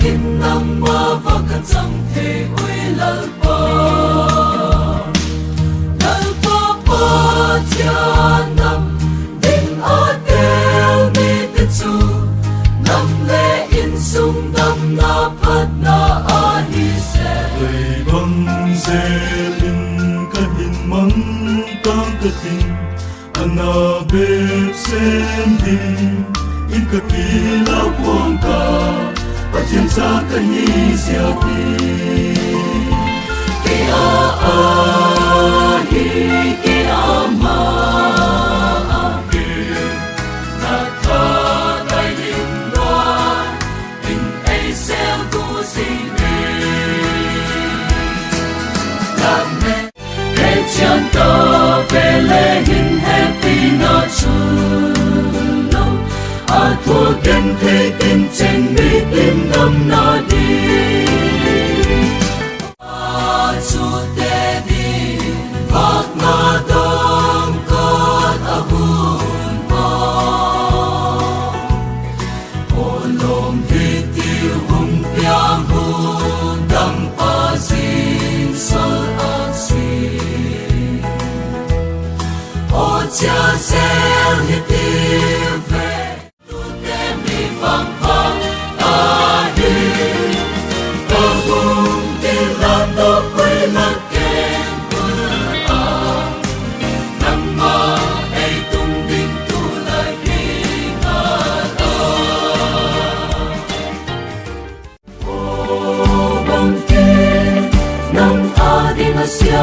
in nam ma và căn chẳng thể uy lal pa cha nam din a del mi te chu nam le in sung dam na phat na a hi se Ơi băng xe in cả hình măng tăng cả tình anh à bếp xem đi in cả kỳ lao quang cả và trên xa cả nhi xia kỳ ke a ma na tha dai hin loan in a sel tu si ni lam me ke chan ta về lệ hin happy na chu no a thua ken thế tin chen mi tin nam na đi chu te đi vak na dom kot a hun pa olom hi ti hum piang hu dam pa sin sol a si o cha sel hi ti ve tu te mi vang pa a hi ko hum ti lam do quay mặt ken a nang ma ai tung ding tu lai hi na o bang ke nang a ding a sia